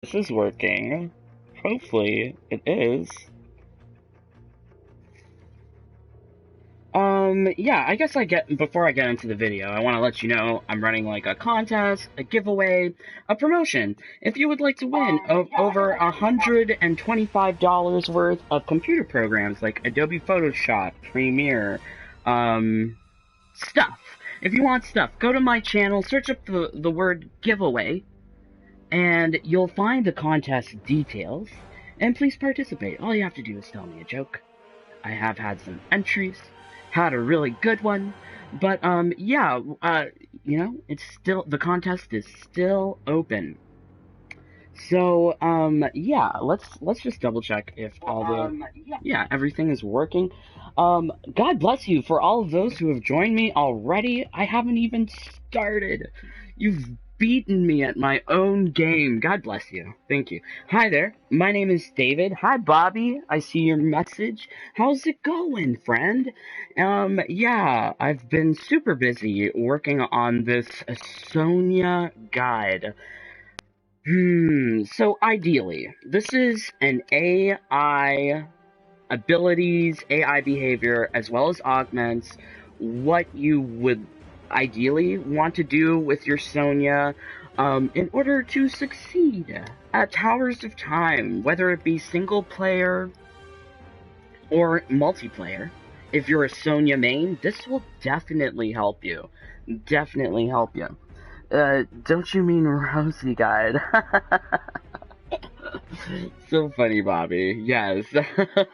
This is working. Hopefully, it is. Yeah, I guess before I get into the video, I want to let you know I'm running like a contest, a giveaway, a promotion. If you would like to win over $125 worth of computer programs like Adobe Photoshop, Premiere, um, stuff. If you want stuff, go to my channel, search up the word giveaway, and you'll find the contest details, and please participate. All you have to do is tell me a joke. I have had some entries, had a really good one, but yeah, it's still, the contest is still open. So yeah, let's just double check if all the yeah, everything is working. God bless you for all of those who have joined me already. I haven't even started. You've beaten me at my own game. God bless you. Thank you. Hi there. My name is David. Hi, Bobby. I see your message. How's it going, friend? Yeah, I've been super busy working on this Sonya guide. So ideally, this is an AI abilities, AI behavior, as well as augments, what you would ideally want to do with your Sonya in order to succeed at Towers of Time, whether it be single player or multiplayer. If you're a Sonya main, this will definitely help you. Definitely help you. Don't you mean Rosie Guide? So funny, Bobby. Yes.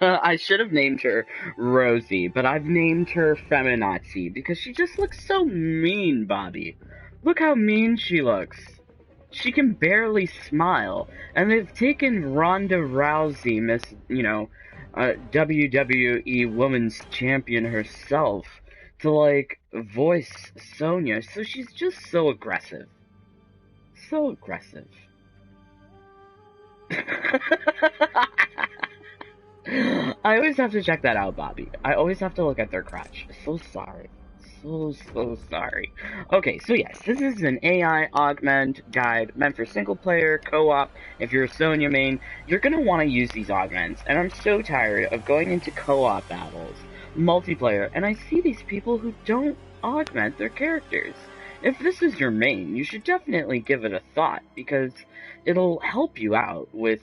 I should have named her Rosie, but I've named her Feminazi because she just looks so mean, Bobby. Look how mean she looks. She can barely smile. And they've taken Ronda Rousey, WWE Women's Champion herself, to, like, voice Sonya. So she's just so aggressive. So aggressive. I always have to check that out, Bobby. I always have to look at their crotch. So sorry. So sorry. Okay, so yes, this is an AI augment guide meant for single player, co-op. If you're a Sonya main, you're gonna want to use these augments. And I'm so tired of going into co-op battles, multiplayer, and I see these people who don't augment their characters. If this is your main, you should definitely give it a thought, because it'll help you out with,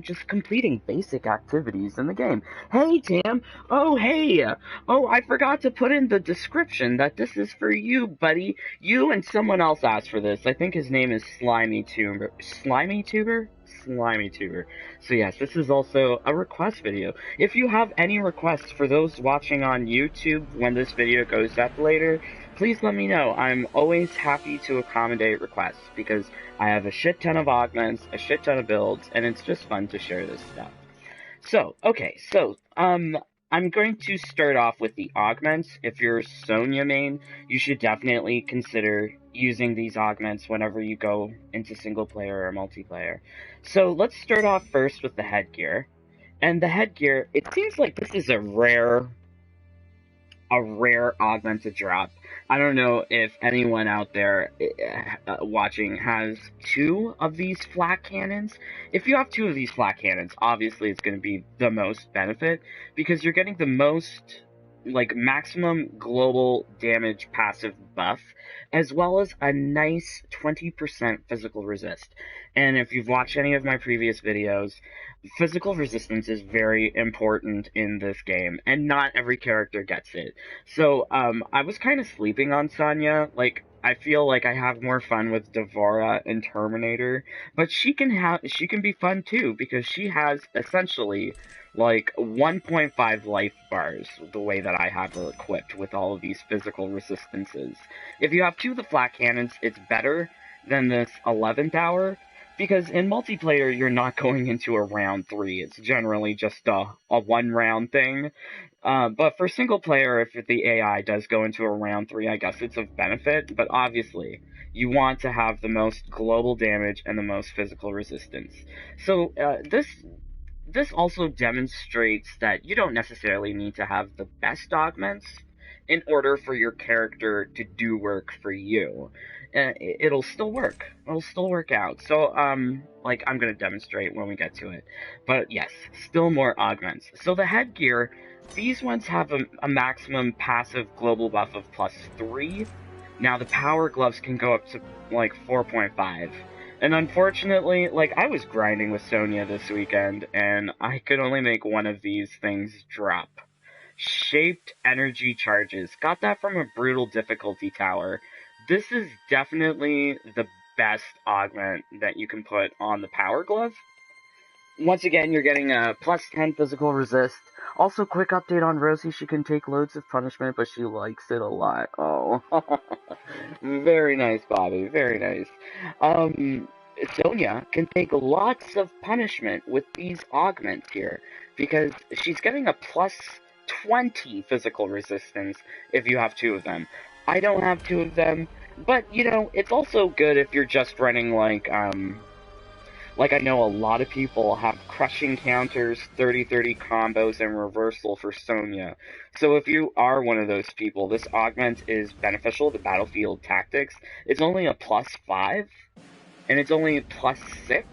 just completing basic activities in the game. Hey, Tam! Oh, hey! Oh, I forgot to put in the description that this is for you, buddy. You and someone else asked for this. I think his name is Slimy Tuber. Slimy Tuber? Slimy Tuber. So yes, this is also a request video. If you have any requests for those watching on YouTube when this video goes up later, please let me know. I'm always happy to accommodate requests, because I have a shit ton of augments, a shit ton of builds, and it's just fun to share this stuff. So, okay, I'm going to start off with the augments. If you're Sonya main, you should definitely consider using these augments whenever you go into single player or multiplayer. So let's start off first with the headgear. And the headgear, it seems like this is a rare augment to drop. I don't know if anyone out there watching has two of these flat cannons. If you have two of these flat cannons, obviously it's going to be the most benefit, because you're getting the most, like, maximum global damage passive buff, as well as a nice 20% physical resist. And if you've watched any of my previous videos, physical resistance is very important in this game, and not every character gets it. So, I was kind of sleeping on Sonya. Like, I feel like I have more fun with Devora and Terminator, but she can be fun too, because she has essentially like 1.5 life bars, the way that I have her equipped with all of these physical resistances. If you have two of the flat cannons, it's better than this 11th hour, because in multiplayer, you're not going into a round 3. It's generally just a one-round thing. But for single player, if the AI does go into a round 3, I guess it's of benefit. But obviously, you want to have the most global damage and the most physical resistance. So this also demonstrates that you don't necessarily need to have the best augments in order for your character to do work for you. It'll still work. It'll still work out. So, like, I'm gonna demonstrate when we get to it. But yes, still more augments. So the headgear, these ones have a maximum passive global buff of +3. Now the power gloves can go up to, like, 4.5. And unfortunately, like, I was grinding with Sonya this weekend, and I could only make one of these things drop. Shaped energy charges. Got that from a brutal difficulty tower. This is definitely the best augment that you can put on the power glove. Once again, you're getting a +10 physical resist. Also, quick update on Rosie, she can take loads of punishment, but she likes it a lot. Oh. Very nice, Bobby, very nice. Sonya can take lots of punishment with these augments here, because she's getting a +20 physical resistance if you have 2 of them. I don't have 2 of them, but, you know, it's also good if you're just running, like I know a lot of people have crushing counters, 30-30 combos, and reversal for Sonya. So if you are one of those people, this augment is beneficial to battlefield tactics. It's only a +5, and it's only +6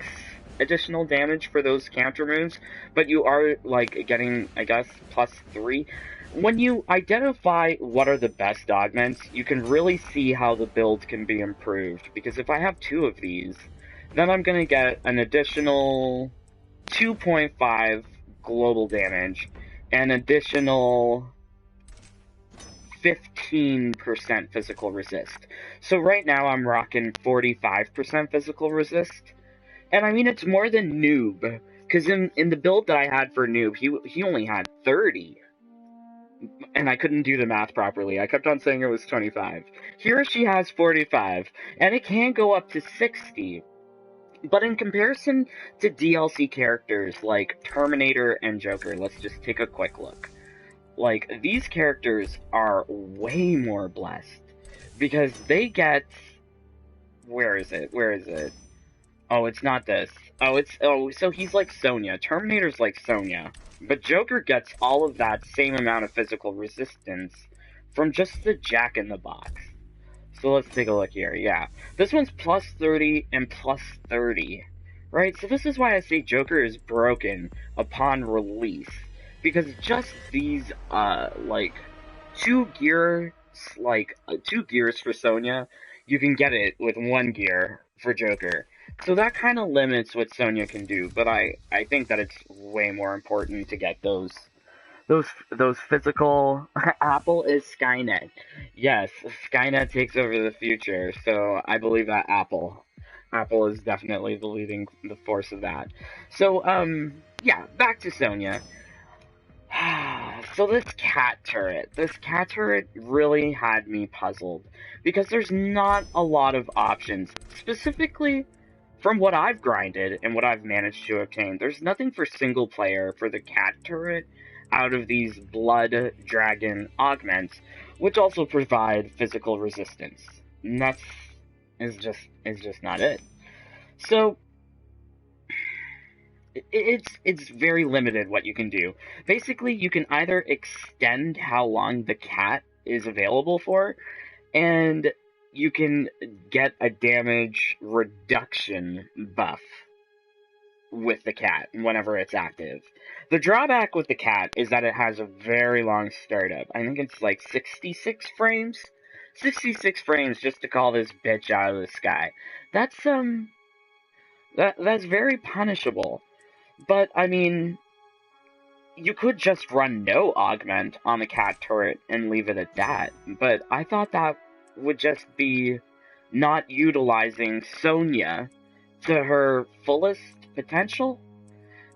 additional damage for those counter moves, but you are, like, getting, I guess, +3. When you identify what are the best augments, you can really see how the build can be improved, because if I have 2 of these, then I'm going to get an additional 2.5 global damage, and additional 15% physical resist. So right now I'm rocking 45% physical resist, and I mean it's more than Noob, because in the build that I had for Noob, he only had 30. And I couldn't do the math properly. I kept on saying it was 25. Here she has 45, and it can go up to 60. But in comparison to DLC characters like Terminator and Joker, let's just take a quick look. Like, these characters are way more blessed, because they get... Where is it? Where is it? Oh, it's not this. So he's like Sonya. Terminator's like Sonya. But Joker gets all of that same amount of physical resistance from just the Jack-in-the-Box. So let's take a look here. Yeah. This one's +30 and +30. Right? So this is why I say Joker is broken upon release. Because just these, like, 2 gears for Sonya, you can get it with 1 gear for Joker. So that kind of limits what Sonya can do, but I think that it's way more important to get those physical... Apple is Skynet. Yes, Skynet takes over the future, so I believe that Apple is definitely the force of that. So, yeah, back to Sonya. So this cat turret really had me puzzled, because there's not a lot of options. Specifically, from what I've grinded and what I've managed to obtain, there's nothing for single player for the cat turret out of these blood dragon augments, which also provide physical resistance. And is just not it. So it's very limited what you can do. Basically, you can either extend how long the cat is available for, and you can get a damage reduction buff with the cat whenever it's active. The drawback with the cat is that it has a very long startup. I think it's like 66 frames. 66 frames just to call this bitch out of the sky. That's very punishable. But I mean, you could just run no augment on the cat turret and leave it at that. But I thought that would just be not utilizing Sonya to her fullest potential.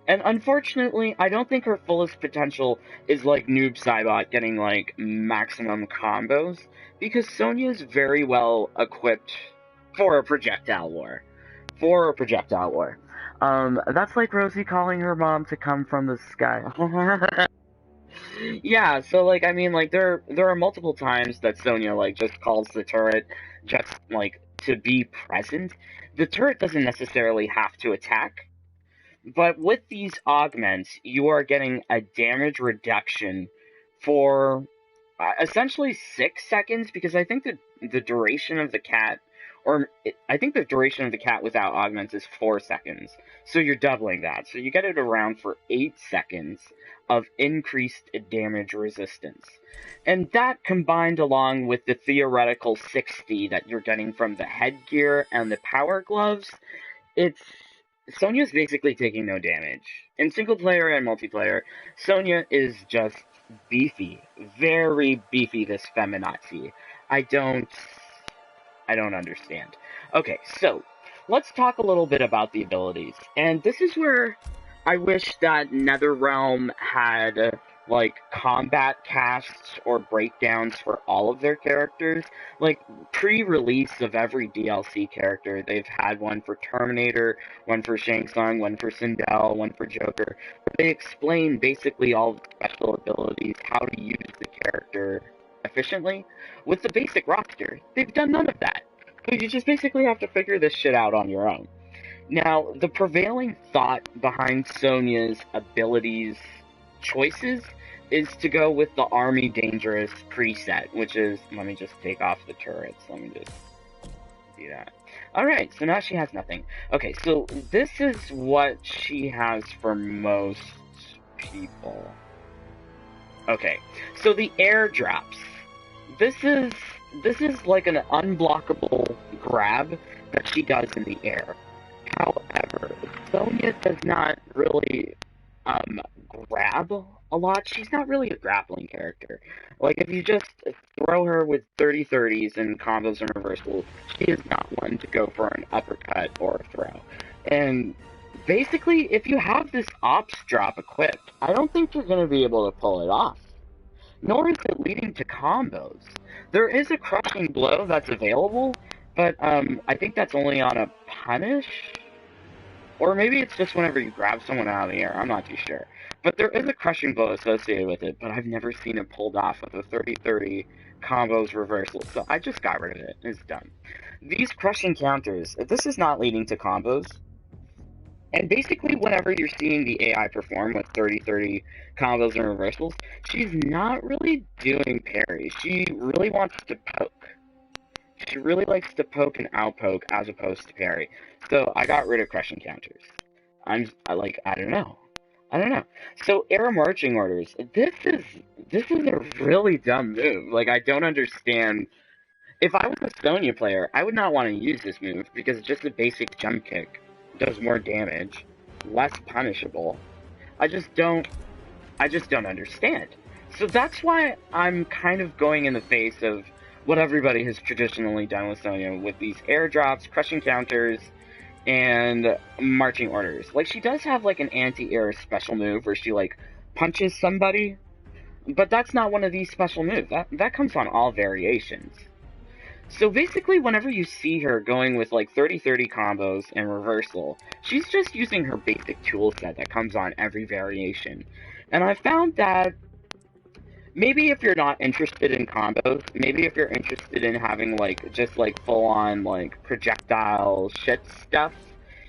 And unfortunately, I don't think her fullest potential is like Noob Saibot getting like maximum combos, because Sonya is very well equipped for a projectile war. That's like Rosie calling her mom to come from the sky. Yeah, so, like, I mean, like, there are multiple times that Sonya, like, just calls the turret just, like, to be present. The turret doesn't necessarily have to attack, but with these augments, you are getting a damage reduction for essentially 6 seconds, because I think that the duration of the cat, I think the duration of the cat without augments is 4 seconds. So you're doubling that. So you get it around for 8 seconds of increased damage resistance. And that combined along with the theoretical 60 that you're getting from the headgear and the power gloves, it's Sonya's basically taking no damage. In single player and multiplayer, Sonya is just beefy. Very beefy, this feminazi. I don't understand. Okay, so let's talk a little bit about the abilities. And this is where I wish that NetherRealm had like combat casts or breakdowns for all of their characters. Like pre-release of every DLC character, they've had one for Terminator, one for Shang Tsung, one for Sindel, one for Joker. They explain basically all the special abilities, how to use the character efficiently. With the basic roster, they've done none of that. So you just basically have to figure this shit out on your own. Now, the prevailing thought behind Sonya's abilities choices is to go with the Army Dangerous preset, which is, let me just take off the turrets, let me just do that. Alright, so now she has nothing. Okay, so this is what she has for most people. Okay, so the airdrops. This is like an unblockable grab that she does in the air. However, Sonya does not really grab a lot. She's not really a grappling character. Like, if you just throw her with 30-30s and combos and reversals, she is not one to go for an uppercut or a throw. And basically, if you have this ops drop equipped, I don't think you're going to be able to pull it off. Nor is it leading to combos. There is a crushing blow that's available, but I think that's only on a punish? Or maybe it's just whenever you grab someone out of the air, I'm not too sure. But there is a crushing blow associated with it, but I've never seen it pulled off with a 30-30 combos reversal, so I just got rid of it. It's done. These crushing counters, if this is not leading to combos, and basically whenever you're seeing the AI perform with 30-30 combos and reversals, she's not really doing parries. She really wants to poke. She really likes to poke and outpoke as opposed to parry. So I got rid of crushing counters. I don't know. So air marching orders. This is a really dumb move. Like, I don't understand. If I was a Sonya player, I would not want to use this move because just a basic jump kick does more damage, less punishable. I just don't understand. So that's why I'm kind of going in the face of what everybody has traditionally done with Sonya with these airdrops, crushing counters, and marching orders. Like, she does have like an anti-air special move where she like punches somebody, but that's not one of these special moves. That comes on all variations. So basically, whenever you see her going with like 30-30 combos and reversal, she's just using her basic tool set that comes on every variation. And I found that maybe if you're not interested in combos, maybe if you're interested in having like just like full on like projectile shit stuff,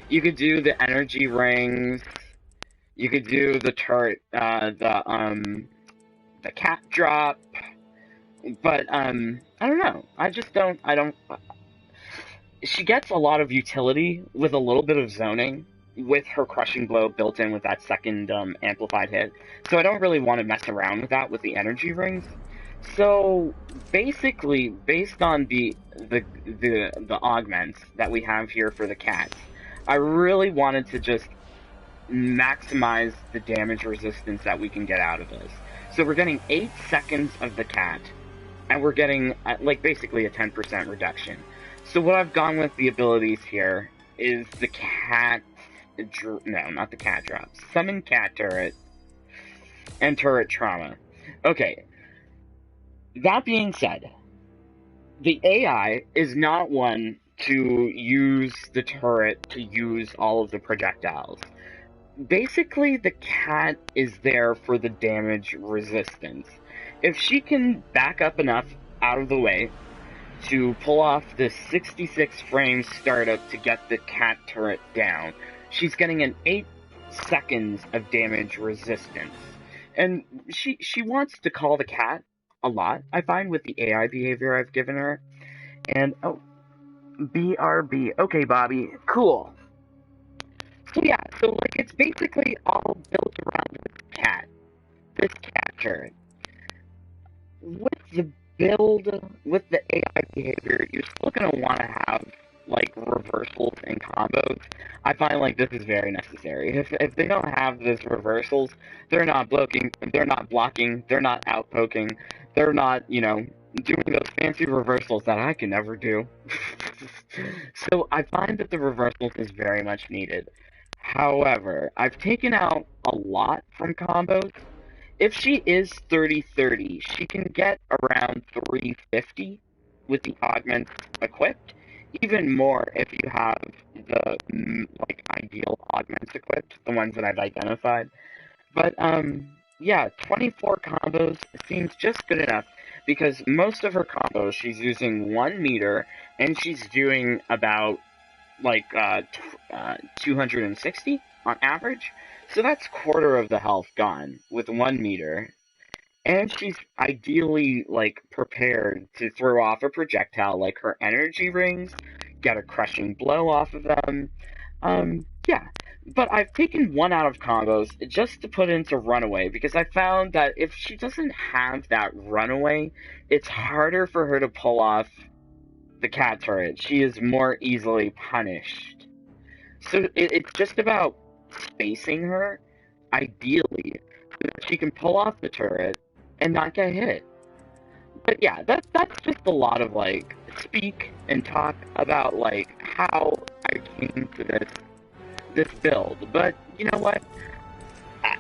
you could do the energy rings, you could do the turret, the cat drop, but I don't know. She gets a lot of utility with a little bit of zoning, with her crushing blow built in with that second amplified hit. So I don't really want to mess around with that with the energy rings. So basically, based on the augments that we have here for the cats, I really wanted to just maximize the damage resistance that we can get out of this. So we're getting 8 seconds of the cat, and we're getting like basically a 10% reduction. So what I've gone with the abilities here is the cat, no, not the cat drop, summon cat turret, and turret trauma. Okay, that being said, the AI is not one to use the turret to use all of the projectiles. Basically, the cat is there for the damage resistance. If she can back up enough out of the way to pull off the 66 frame startup to get the cat turret down, she's getting an 8 seconds of damage resistance. And she wants to call the cat a lot, I find, with the AI behavior I've given her. And, oh, BRB. Okay, Bobby. Cool. So yeah, so like it's basically all built around this cat turret. With the build, with the AI behavior, you're still gonna want to have like reversals and combos. I find like this is very necessary. If they don't have this reversals, they're not blocking, they're not outpoking, they're not, doing those fancy reversals that I can never do. So I find that the reversals is very much needed. However, I've taken out a lot from combos. If she is 30-30, she can get around 350 with the augments equipped. Even more if you have the like ideal augments equipped, the ones that I've identified. But yeah, 24 combos seems just good enough because most of her combos she's using 1 meter and she's doing about like 260 on average. So that's quarter of the health gone with 1 meter. And she's ideally like prepared to throw off a projectile like her energy rings, get a crushing blow off of them. Yeah. But I've taken one out of combos just to put into runaway because I found that if she doesn't have that runaway, it's harder for her to pull off the cat turret. She is more easily punished. So it's just about spacing her, ideally, so that she can pull off the turret and not get hit. But yeah, that's just a lot of like speak and talk about like how I came to this build. But you know what?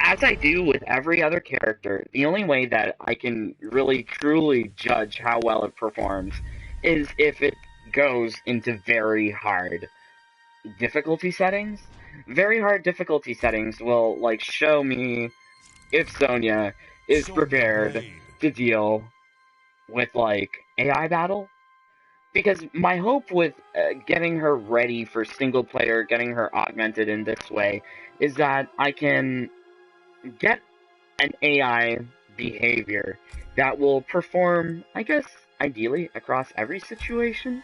As I do with every other character, the only way that I can really truly judge how well it performs is if it goes into very hard difficulty settings. Very hard difficulty settings will like show me if Sonya is prepared to deal with like AI battle. Because my hope with getting her ready for single player, getting her augmented in this way, is that I can get an AI behavior that will perform, I guess, ideally across every situation.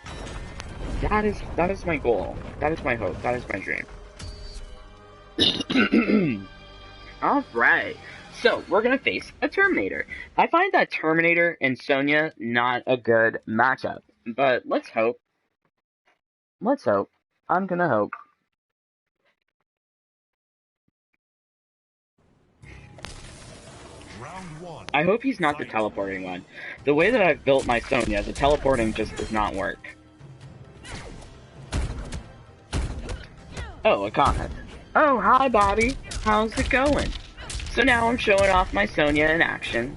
That is my goal. That is my hope. That is my dream. Alright. So, we're gonna face a Terminator. I find that Terminator and Sonya not a good matchup. But let's hope. Let's hope. I'm gonna hope. I hope he's not the teleporting one. The way that I've built my Sonya, the teleporting just does not work. Oh, a comment. Oh, hi, Bobby. How's it going? So now I'm showing off my Sonya in action.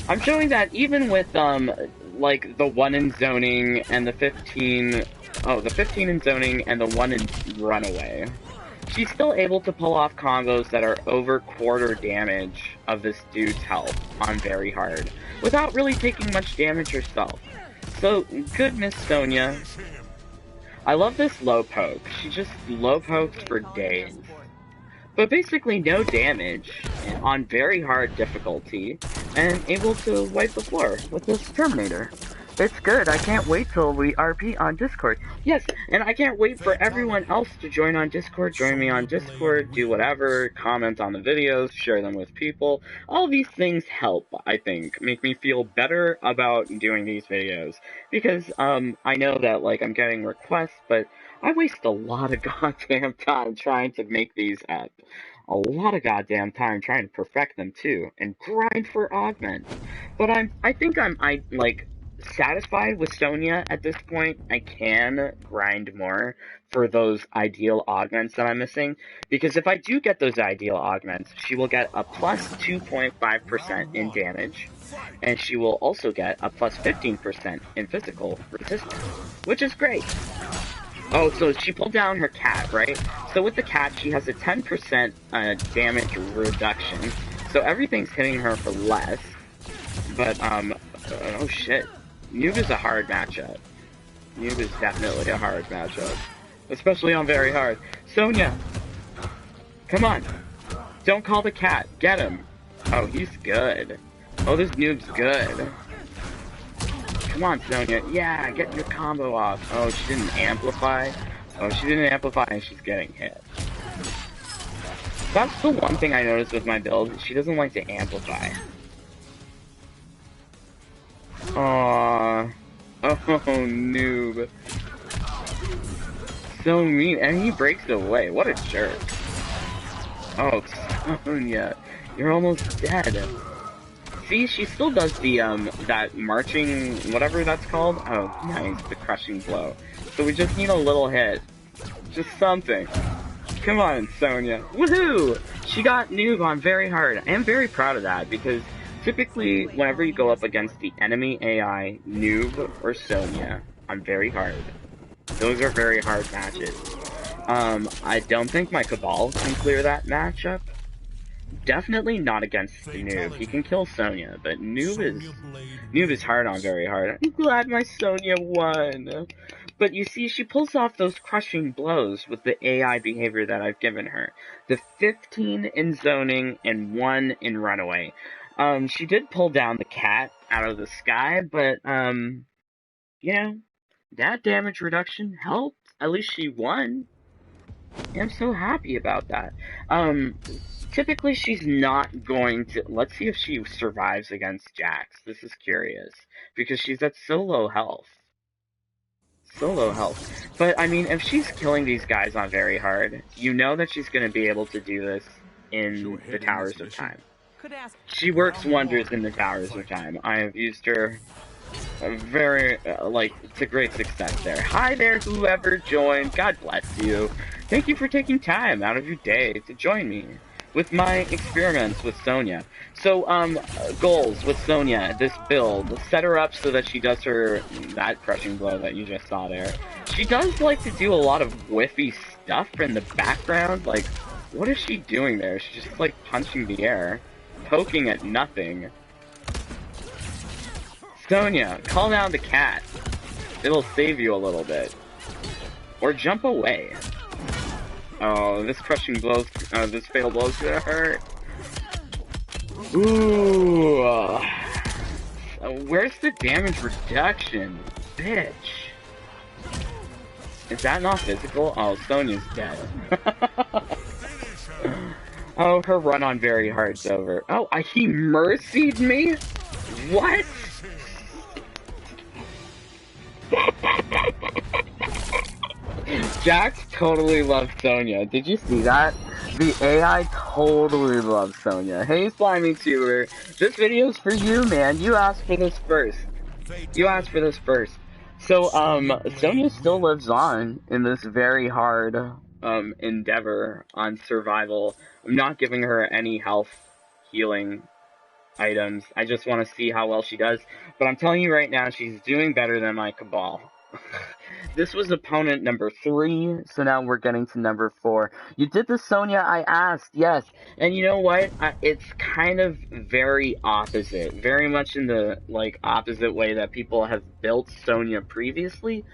I'm showing that even with, like, the 1 in zoning and the 15... Oh, the 15 in zoning and the 1 in runaway. She's still able to pull off combos that are over quarter damage of this dude's health on very hard, without really taking much damage herself. So, good Miss Sonya. I love this low poke. She just low pokes for days. But basically no damage on very hard difficulty, and able to wipe the floor with this Terminator. It's good. I can't wait till we RP on Discord. Yes, and I can't wait for everyone else to join on Discord. Join me on Discord, do whatever, comment on the videos, share them with people. All these things help, I think, make me feel better about doing these videos. Because, I know that, like, I'm getting requests, but I waste a lot of goddamn time trying to make these up. A lot of goddamn time trying to perfect them, too, and grind for Augment. But I think I'm satisfied with Sonya at this point. I can grind more for those ideal augments that I'm missing, because if I do get those ideal augments, she will get a plus 2.5% in damage, and she will also get a plus 15% in physical resistance, which is great. Oh, so she pulled down her cat, right? So with the cat, she has a 10% damage reduction, so everything's hitting her for less, but, oh shit. Noob is a hard matchup. Noob is definitely a hard matchup. Especially on very hard. Sonya! Come on! Don't call the cat. Get him! Oh, he's good. Oh, this noob's good. Come on, Sonya. Yeah, get your combo off. Oh, she didn't amplify. Oh, she didn't amplify and she's getting hit. That's the one thing I noticed with my build. She doesn't like to amplify. Aww. Oh, noob. So mean. And he breaks away. What a jerk. Oh, Sonya. You're almost dead. See, she still does the, that marching, whatever that's called. Oh, nice. The crushing blow. So we just need a little hit. Just something. Come on, Sonya. Woohoo! She got noob on very hard. I am very proud of that, because typically, whenever you go up against the enemy AI, noob or Sonya, on very hard, those are very hard matches. I don't think my Cabal can clear that matchup. Definitely not against the noob. He can kill Sonya, but noob is hard on very hard. I'm glad my Sonya won. But you see, she pulls off those crushing blows with the AI behavior that I've given her. The 15 in zoning and 1 in runaway. She did pull down the cat out of the sky, but, you know, that damage reduction helped. At least she won. I'm so happy about that. Typically she's not going to... Let's see if she survives against Jax. This is curious. Because she's at so low health. So low health. But, I mean, if she's killing these guys on very hard, you know that she's going to be able to do this in the Towers of Time. She works wonders in the Towers of Time. I have used her very, to great success there. Hi there, whoever joined. God bless you. Thank you for taking time out of your day to join me with my experiments with Sonya. So, goals with Sonya, this build. Set her up so that she does that crushing blow that you just saw there. She does like to do a lot of whiffy stuff in the background. Like, what is she doing there? She's just, like, punching the air. Poking at nothing. Sonya, call down the cat. It'll save you a little bit. Or jump away. Oh, this crushing blow, this fatal blow's gonna hurt. Ooh. Where's the damage reduction? Bitch. Is that not physical? Oh, Sonya's dead. Oh, her run on very hard's over. Oh, he mercied me? What? Jax totally loves Sonya. Did you see that? The AI totally loves Sonya. Hey, Slimy Tuber. This video's for you, man. You asked for this first. You asked for this first. So, Sonya still lives on in this very hard, endeavor on survival. I'm not giving her any health healing items. I just want to see how well she does. But I'm telling you right now, she's doing better than my Cabal. This was opponent number 3, so now we're getting to number 4. You did the Sonya I asked, yes. And you know what? It's kind of very opposite. Very much in the, opposite way that people have built Sonya previously.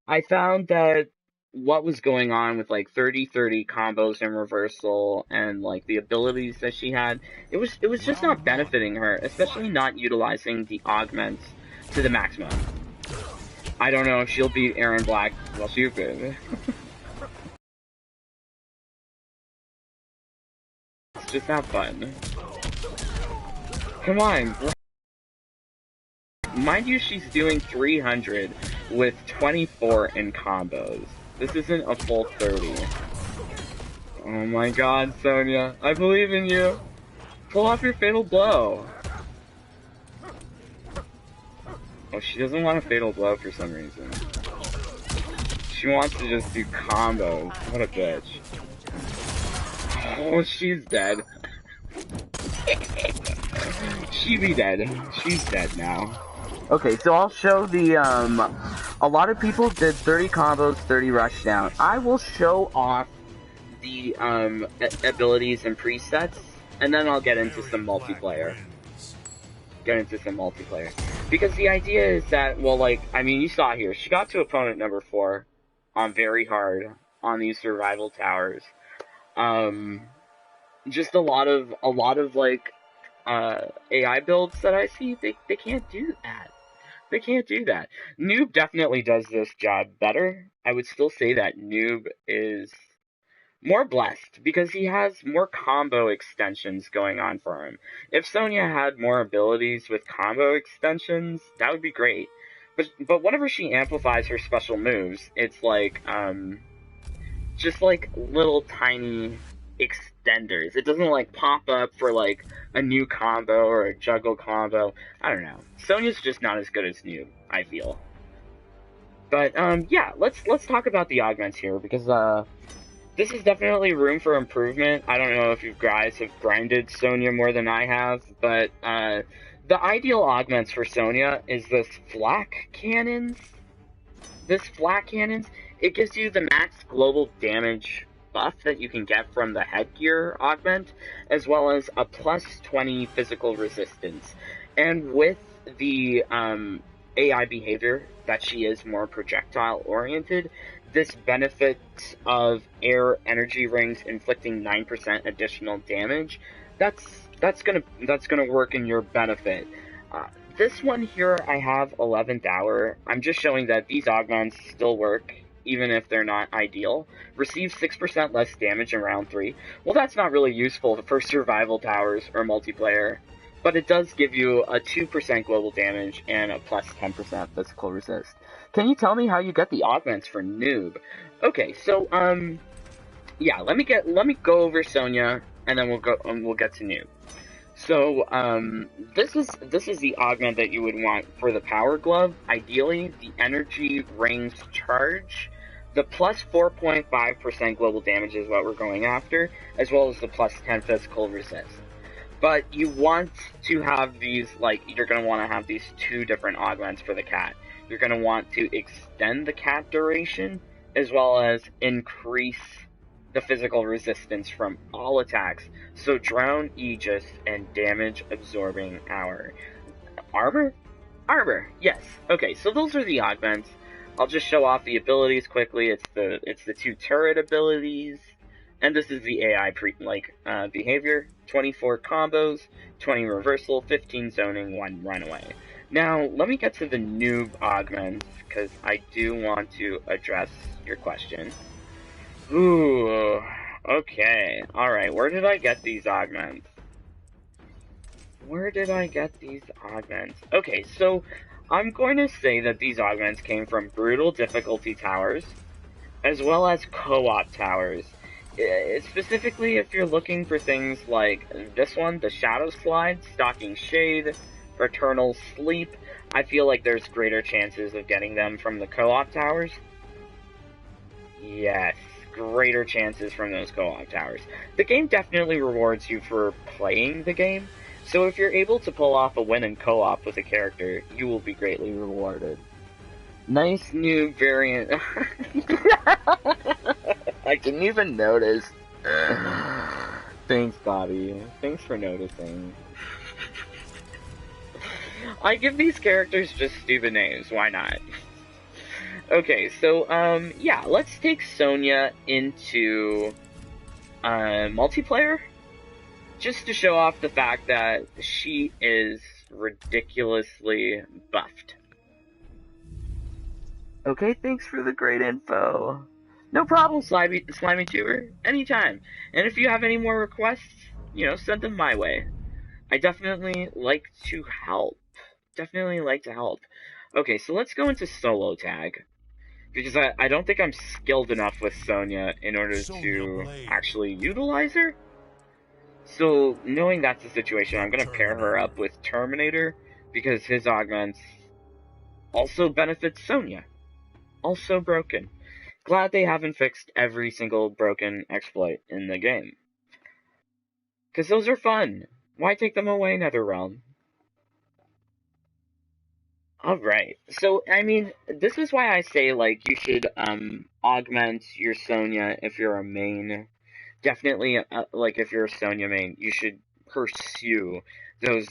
I found that what was going on with, 30-30 combos and reversal and, the abilities that she had, it was just not benefiting her, especially not utilizing the augments to the maximum. I don't know if she'll beat Aaron Black. Well, she could. Let's just have fun. Come on. Mind you, she's doing 300 with 24 in combos. This isn't a full 30. Oh my god, Sonya. I believe in you. Pull off your fatal blow. Oh, she doesn't want a fatal blow for some reason. She wants to just do combos. What a bitch. Oh, she's dead. She be dead. She's dead now. Okay, so I'll show the, a lot of people did 30 combos, 30 rush down. I will show off the, abilities and presets, and then I'll get into some multiplayer. Because the idea is that, well, you saw here, she got to opponent number 4 on very hard on these survival towers. Just a lot of AI builds that I see, they can't do that. They can't do that. Noob definitely does this job better. I would still say that Noob is more blessed because he has more combo extensions going on for him. If Sonya had more abilities with combo extensions, that would be great. But whenever she amplifies her special moves, it's like just like little tiny extenders. It doesn't like pop up for like a new combo or a juggle combo. I don't know. Sonya's just not as good as Noob, I feel. But yeah, let's talk about the augments here because this is definitely room for improvement. I don't know if you guys have grinded Sonya more than I have, but the ideal augments for Sonya is this flak cannons. This flak cannons, it gives you the max global damage buff that you can get from the headgear augment, as well as a plus 20 physical resistance. And with the AI behavior that she is more projectile oriented, this benefit of air energy rings inflicting 9% additional damage, that's gonna work in your benefit. This one here, I have 11th hour. I'm just showing that these augments still work, even if they're not ideal. Receive 6% less damage in round 3. Well, that's not really useful for survival towers or multiplayer, but it does give you a 2% global damage and a plus 10% physical resist. Can you tell me how you get the augments for Noob? Okay, so, yeah, let me go over Sonya, and then we'll get to Noob. So, this is the augment that you would want for the power glove. Ideally, the energy rings charge. The plus 4.5% global damage is what we're going after, as well as the plus 10 physical resist. But you want to have these, like, you're going to want to have these two different augments for the cat. You're going to want to extend the cat duration, as well as increase the physical resistance from all attacks. So drown, Aegis, and damage absorbing armor? Armor, yes. Okay, so those are the augments. I'll just show off the abilities quickly. It's the two turret abilities, and this is the AI behavior. 24 combos, 20 reversal, 15 zoning, 1 runaway. Now, let me get to the noob augments, because I do want to address your question. Ooh, okay. Alright, where did I get these augments? Okay, so I'm going to say that these augments came from brutal difficulty towers, as well as co-op towers. Specifically, if you're looking for things like this one, the Shadow Slide, Stalking Shade, Eternal Sleep, I feel like there's greater chances of getting them from the co-op towers. Yes, greater chances from those co-op towers. The game definitely rewards you for playing the game, so if you're able to pull off a win in co-op with a character, you will be greatly rewarded. Nice new variant. I didn't even notice. Thanks, Bobby. Thanks for noticing. I give these characters just stupid names, why not? Okay, so, yeah, let's take Sonya into, multiplayer, just to show off the fact that she is ridiculously buffed. Okay, thanks for the great info. No problem, Slimy Tuber, anytime. And if you have any more requests, you know, send them my way. I definitely like to help. Okay, so let's go into solo tag. Because I don't think I'm skilled enough with Sonya in order to actually utilize her. So, knowing that's the situation, I'm going to pair her up with Terminator, because his augments also benefit Sonya. Also broken. Glad they haven't fixed every single broken exploit in the game. Because those are fun. Why take them away, NetherRealm? Alright, so, I mean, this is why I say, like, you should, augment your Sonya if you're a main. Definitely, like, if you're a Sonya main, you should pursue those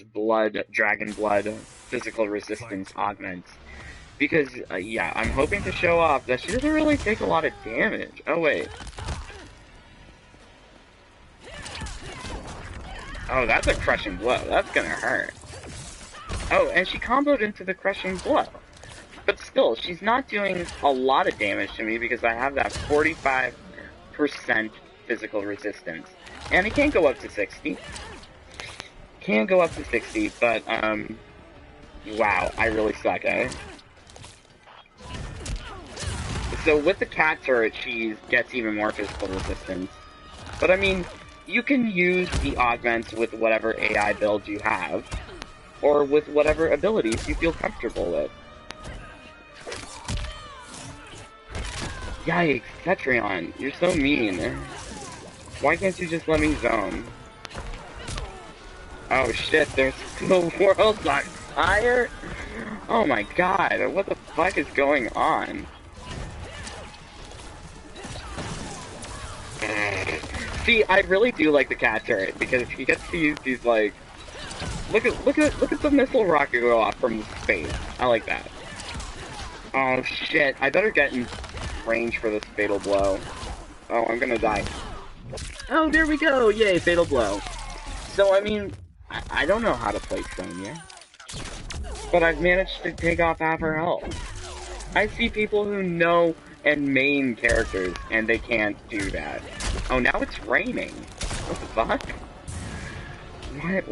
dragon blood, physical resistance augments. Because, yeah, I'm hoping to show off that she doesn't really take a lot of damage. Oh, wait. Oh, that's a crushing blow. That's gonna hurt. Oh, and she comboed into the crushing blow. But still, she's not doing a lot of damage to me because I have that 45% physical resistance. And it can go up to 60. Can go up to 60, but, wow, I really suck, eh? So with the K.A.T turret, she gets even more physical resistance. But I mean, you can use the augments with whatever AI build you have, or with whatever abilities you feel comfortable with. Yikes, Cetrion, you're so mean. Why can't you just let me zone? Oh shit, there's the world's on fire? Oh my god, what the fuck is going on? See, I really do like the K.A.T turret because he gets to use these like, look at the missile rocket go off from space. I like that. Oh shit! I better get in range for this fatal blow. Oh, I'm gonna die. Oh, there we go! Yay, fatal blow. So I mean, I don't know how to play Sonya, but I've managed to take off half her health. I see people who know and main characters, and they can't do that. Oh, now it's raining. What the fuck? What?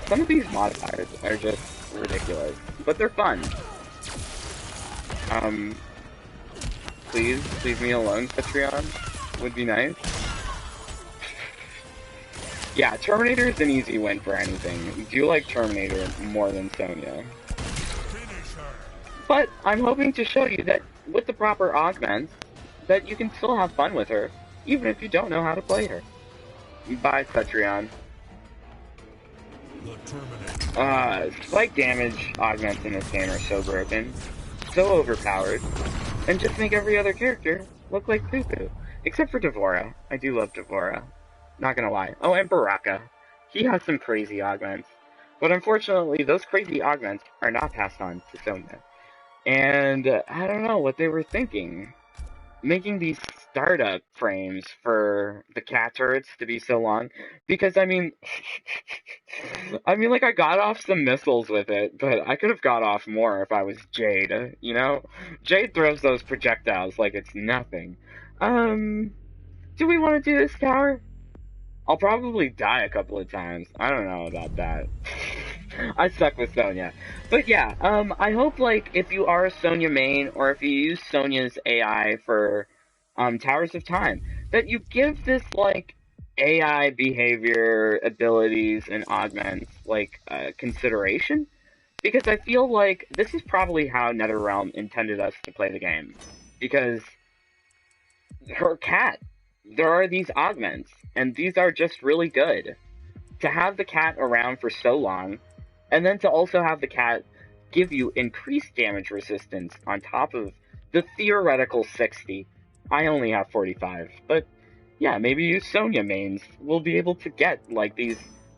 Some of these modifiers are just ridiculous, but they're fun. Please leave me alone, Cetrion. Would be nice. Yeah, Terminator is an easy win for anything. Do you like Terminator more than Sonya? But I'm hoping to show you that with the proper augments, that you can still have fun with her, even if you don't know how to play her. Bye, Cetrion. Spike damage augments in this game are so broken, so overpowered, and just make every other character look like poo-poo. Except for D'Vorah. I do love D'Vorah. Not gonna lie. Oh, and Baraka. He has some crazy augments. But unfortunately, those crazy augments are not passed on to Sonya. And I don't know what they were thinking. Making these startup frames for the K.A.T turrets to be so long. Because, I mean, like, I got off some missiles with it, but I could have got off more if I was Jade, you know? Jade throws those projectiles like it's nothing. Do we want to do this tower? I'll probably die a couple of times. I don't know about that. I suck with Sonya. But yeah, I hope, like, if you are a Sonya main, or if you use Sonya's AI for, Towers of Time, that you give this, like, AI behavior, abilities, and augments, like, consideration. Because I feel like this is probably how NetherRealm intended us to play the game. Because her cat, there are these augments, and these are just really good. To have the K.A.T around for so long, and then to also have the K.A.T give you increased damage resistance on top of the theoretical 60. I only have 45, but yeah, maybe you Sonya mains will be able to get, like, these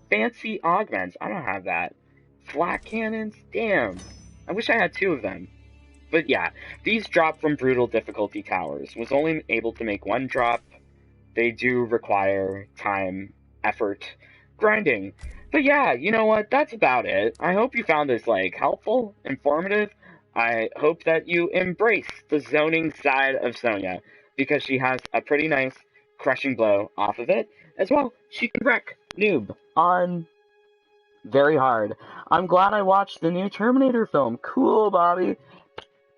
fancy augments. I don't have that. Flat cannons? Damn. I wish I had 2 of them. But yeah, these drop from brutal difficulty towers. Was only able to make 1 drop. They do require time, effort, grinding. But yeah, you know what? That's about it. I hope you found this, like, helpful, informative. I hope that you embrace the zoning side of Sonya, because she has a pretty nice crushing blow off of it. As well, she can wreck Noob on very hard. I'm glad I watched the new Terminator film. Cool, Bobby.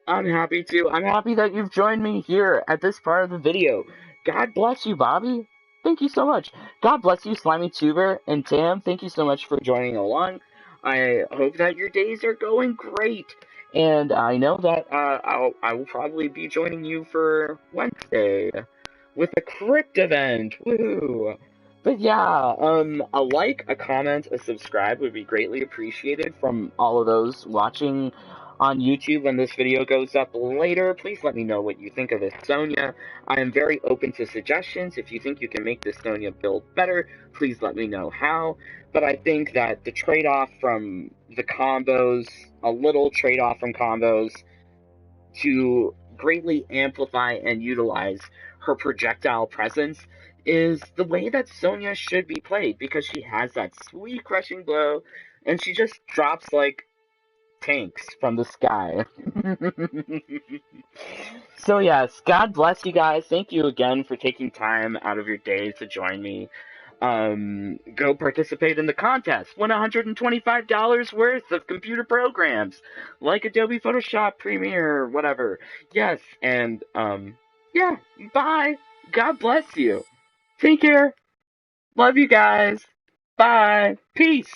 I'm happy to. I'm happy that you've joined me here at this part of the video. God bless you, Bobby. Thank you so much. God bless you, Slimy Tuber, and Tam. Thank you so much for joining along. I hope that your days are going great. And I know that I will probably be joining you for Wednesday with a crypt event. Woohoo! But yeah, a like, a comment, a subscribe would be greatly appreciated from all of those watching on YouTube when this video goes up later. Please let me know what you think of this Sonya. I am very open to suggestions. If you think you can make this Sonya build better, please let me know how. But I think that the trade-off from the combos, a little trade-off from combos, to greatly amplify and utilize her projectile presence is the way that Sonya should be played, because she has that sweet crushing blow, and she just drops, like, tanks from the sky. So yes, God bless you guys. Thank you again for taking time out of your days to join me. Go participate in the contest. Win $125 worth of computer programs like Adobe Photoshop, Premiere, whatever. Yes, and yeah, bye. God bless you. Take care. Love you guys. Bye. Peace.